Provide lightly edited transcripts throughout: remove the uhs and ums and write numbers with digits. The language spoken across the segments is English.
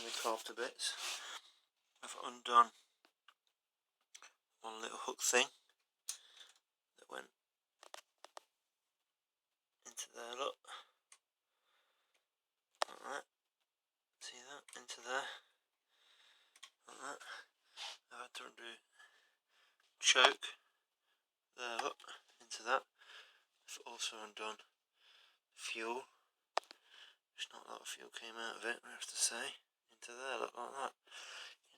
taken the carb to bits. I've undone one little hook thing that went into there, look, like that, see that, into there, like that. I've had to undo choke, there, look, into that. I've also undone fuel, just not a lot of fuel came out of it, I have to say, into there, look, like that.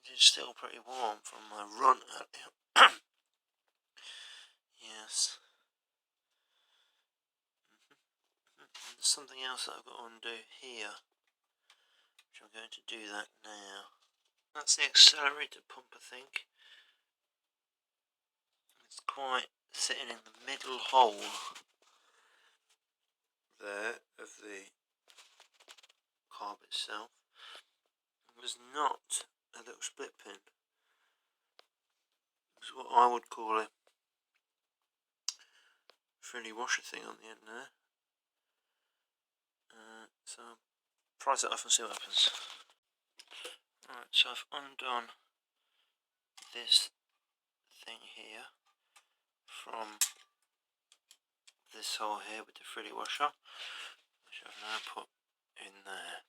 It is still pretty warm from my run earlier. Yes. There's something else that I've got to undo here, which I'm going to do that now. That's the accelerator pump, I think. It's quite sitting in the middle hole there of the carb itself. There's not a little split pin. It's what I would call a frilly washer thing on the end there. So I'll prise it off and see what happens. Alright, so I've undone this thing here from this hole here with the frilly washer, which I've now put in there.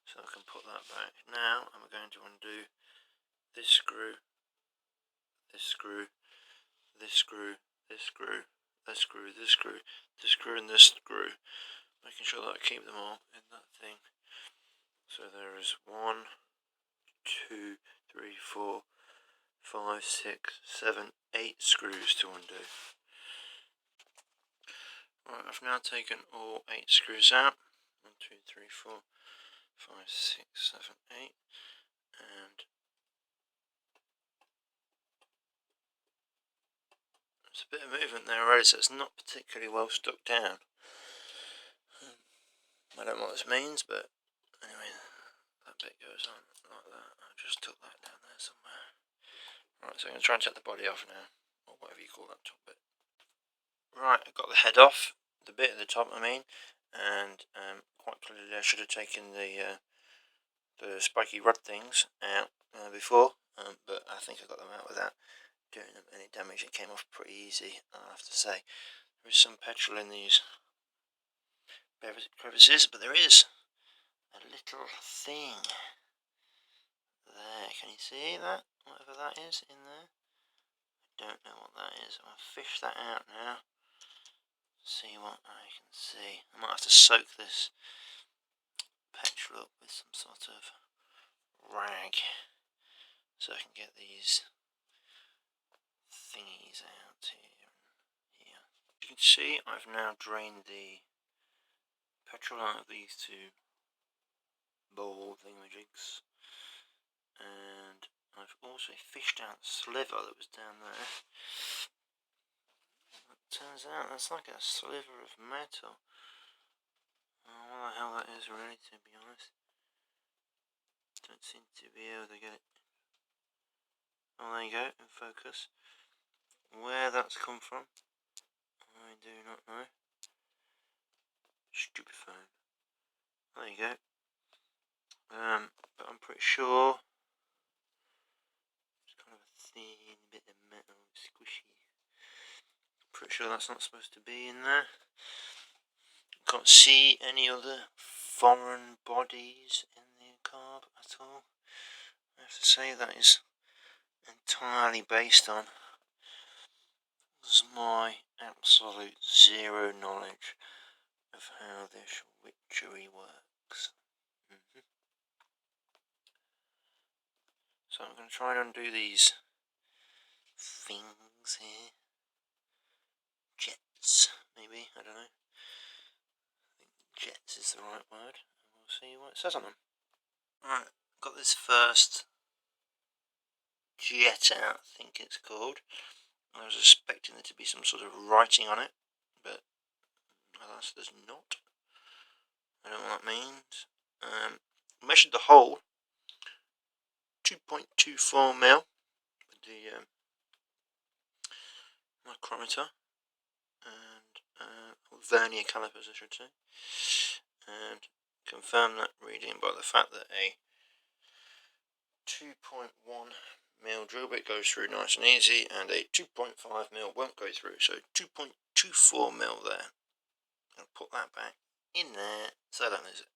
So I can put that back. Now I'm going to undo this screw, this screw, this screw, this screw, this screw, this screw, this screw and this screw, making sure that I keep them all in that thing. So there is 1, 2, 3, 4, 5, 6, 7, 8 screws to undo. Right, I've now taken all 8 screws out. 1, 2, 3, 4, 5, 6, 7, 8, and there's a bit of movement there already, so it's not particularly well stuck down. I don't know what this means, but anyway, that bit goes on like that. I just took that down there somewhere. Right, so I'm going to try and take the body off now, or whatever you call that top bit. Right, I've got the head off, the bit at the top I mean, and quite clearly I should have taken the spiky rod things out before, but I think I got them out without doing them any damage. It came off pretty easy, I have to say. There is some petrol in these crevices, but there is a little thing there. Can you see that? Whatever that is in there? I don't know what that is. I'm going to fish that out now. See what I can see. I might have to soak this petrol up with some sort of rag so I can get these thingies out here and here. You can see I've now drained the petrol out of these two bowl thingamajigs, and I've also fished out the sliver that was down there. It turns out that's like a sliver of metal. Oh, what the hell that is really, to be honest. Don't seem to be able to get it. Oh, there you go, in focus. Where that's come from, I do not know. Stupid phone. There you go. But I'm pretty sure it's kind of a thin bit of metal, squishy. Pretty sure that's not supposed to be in there. Can't see any other foreign bodies in the carb at all. I have to say that is entirely based on my absolute zero knowledge of how this witchery works. So I'm going to try and undo these things here. Jets, maybe, I don't know. I think jets is the right word, and we'll see what it says on them. Right, got this first jet out, I think it's called. I was expecting there to be some sort of writing on it, but alas, there's not. I don't know what that means. Measured the hole, 2.24 mil with the micrometer and vernier calipers, I should say, and confirm that reading by the fact that a 2.1mm drill bit goes through nice and easy, and a 2.5mm won't go through, so 2.24mm there. I'll put that back in there so I don't lose it.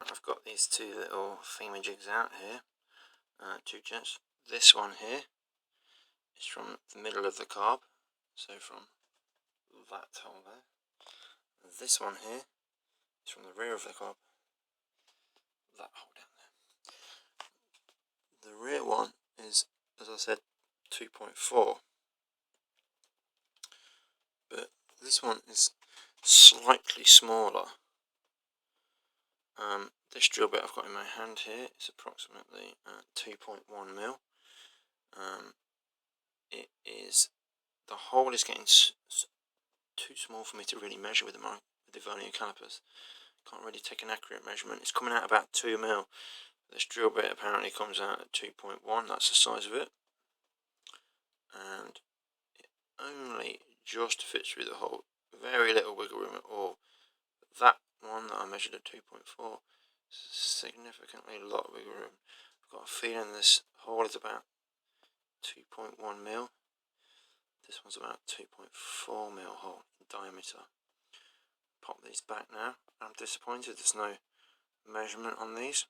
I've got these two little thingamajigs out here, two jets. This one here is from the middle of the carb, so from that hole there. And this one here is from the rear of the carb, that hole down there. The rear one is, as I said, 2.4, but this one is slightly smaller. This drill bit I've got in my hand here is approximately 2.1mm. It is, the hole is getting too small for me to really measure with the vernier calipers. Can't really take an accurate measurement. It's coming out about 2mm. This drill bit apparently comes out at 2.1, that's the size of it. And it only just fits through the hole. Very little wiggle room at all. That one that I measured at 2.4, significantly a lot of wiggle room. I've got a feeling this hole is about 2.1mm. This one's about 2.4mm hole in diameter. Pop these back now. I'm disappointed there's no measurement on these.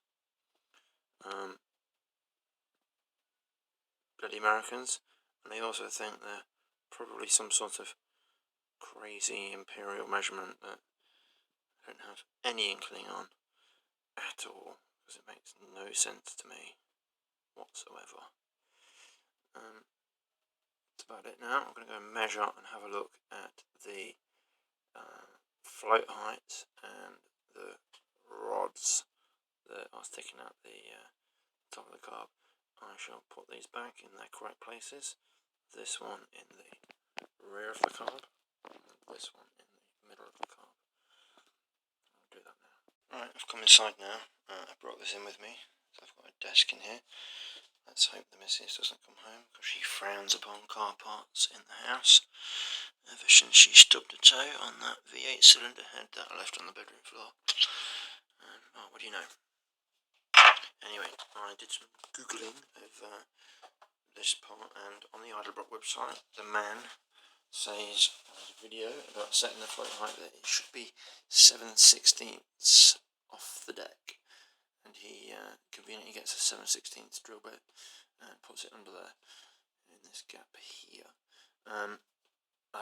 Bloody Americans. And they also think they're probably some sort of crazy imperial measurement that I don't have any inkling on at all, because it makes no sense to me whatsoever. That's about it now. I'm going to go and measure and have a look at the float height and the rods that are sticking out the top of the carb. I shall put these back in their correct places. This one in the rear of the carb, and this one in the middle of the carb. I'll do that now. Right, I've come inside now. I brought this in with me, so I've got a desk in here. Let's hope the missus doesn't come home, because she frowns upon car parts in the house, ever since she stubbed a toe on that V8 cylinder head that I left on the bedroom floor. Oh, what do you know? Anyway, I did some googling of this part, and on the Edelbrock website, the man says in his video about setting the float height that it should be 7/16 off the deck, and he conveniently gets a 7/16 drill bit and puts it under there in this gap here. I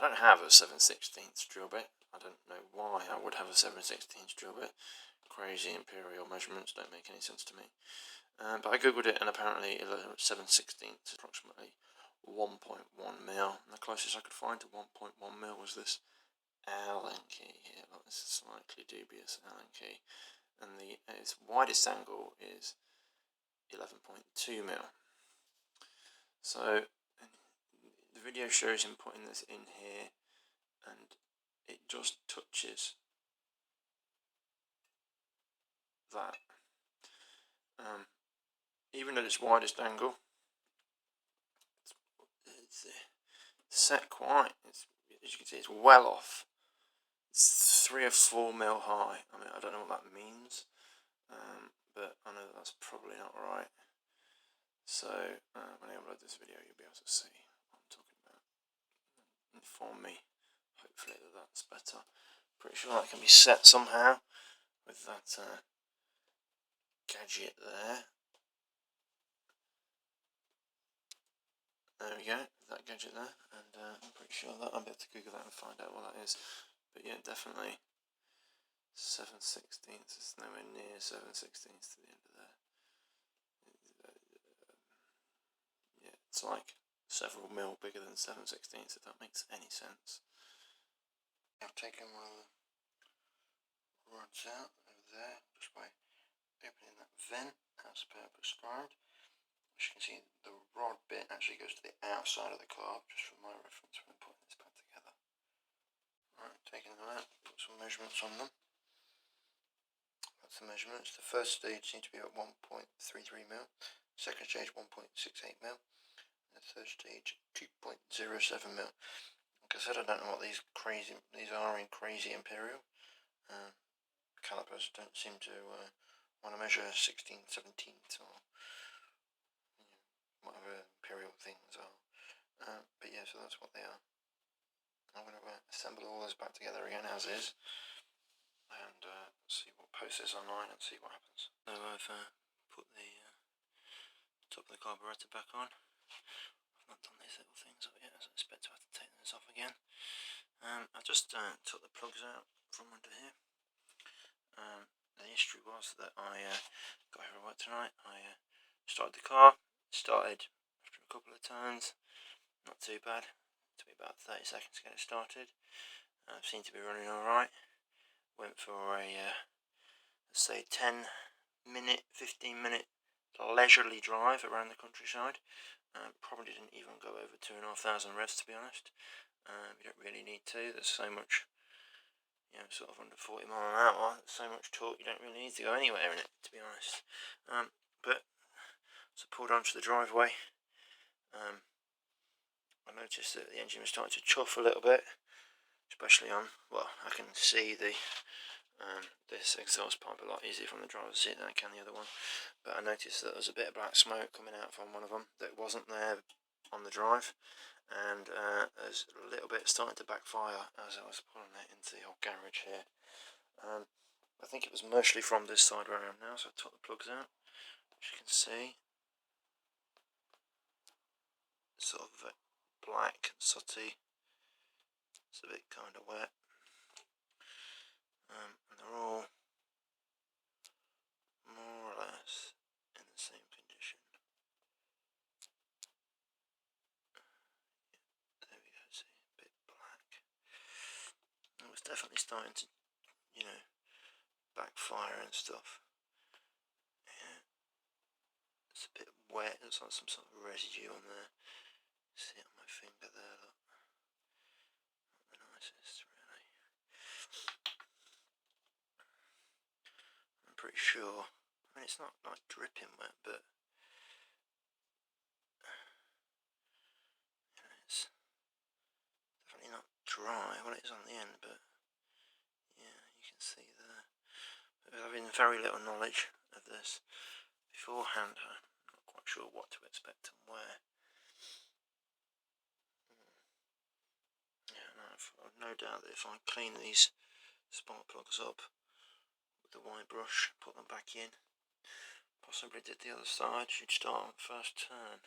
don't have a 7/16 drill bit. I don't know why I would have a 7/16 drill bit. Crazy imperial measurements don't make any sense to me. But I googled it, and apparently 7/16 is approximately 1.1mm. And the closest I could find to 1.1mm was this Allen key here, like this slightly dubious Allen key. And its widest angle is 11.2mm. So the video shows him putting this in here, and it just touches that. Even at its widest angle, it's set quite, as you can see, it's well off. It's 3 or 4mm high. I mean, I don't know what that means, but I know that's probably not right. So when I upload this video, you'll be able to see what I'm talking about. Inform me, hopefully, that that's better. Pretty sure that can be set somehow with that gadget there. There we go, that gadget there, and I'm pretty sure that I'll be able to Google that and find out what that is. But yeah, definitely 7/16 is nowhere near 7/16 to the end of there. Yeah, it's like several mil bigger than 7/16, if that makes any sense. I've taken one of the rods out over there just by opening that vent as per prescribed. As you can see, the rod bit actually goes to the outside of the carb, just for my reference when putting this back together. Right, taking them out, put some measurements on them. That's the measurements. The first stage seems to be at 1.33mm, second stage 1.68mm, and the third stage 2.07mm. Like I said, I don't know what these are in crazy imperial. Calipers don't seem to want to measure 16/17 or whatever imperial things are. But yeah, so that's what they are. I'm going to assemble all this back together again as is, and see what posts this online and see what happens. So I've put the top of the carburetor back on. I've not done these little things up yet, so I expect to have to take this off again. I just took the plugs out from under here. The history was that I got here at work tonight. I started the car, started after a couple of turns, not too bad. It took me about 30 seconds to get it started. Seemed to be running alright. Went for a, let's say 10 minute, 15 minute leisurely drive around the countryside. Probably didn't even go over 2,500 revs, to be honest. You don't really need to. There's so much, sort of under 40 mile an hour. There's so much torque, you don't really need to go anywhere in it, to be honest. But so I pulled onto the driveway. I noticed that the engine was starting to chuff a little bit, especially on, well, I can see the this exhaust pipe a lot easier from the driver's seat than I can the other one. But I noticed that there was a bit of black smoke coming out from one of them that wasn't there on the drive, and there's a little bit starting to backfire as I was pulling it into the old garage here. I think it was mostly from this side where I am now, so I took the plugs out. As you can see, sort of black and sooty. It's a bit kind of wet, and they're all more or less in the same condition. There we go, see, a bit black. It was definitely starting to, backfire and stuff. Yeah. It's a bit wet, there's like some sort of residue on there. See it on my finger there, look. Not the nicest, really. I'm pretty sure, I mean it's not like dripping wet, but it's definitely not dry. Well, it is on the end, but yeah, you can see there. But having very little knowledge of this beforehand, I'm not quite sure what to expect and where. Yeah, no, I've no doubt that if I clean these spark plugs up with the white brush, put them back in, possibly did the other side, should start on first turn.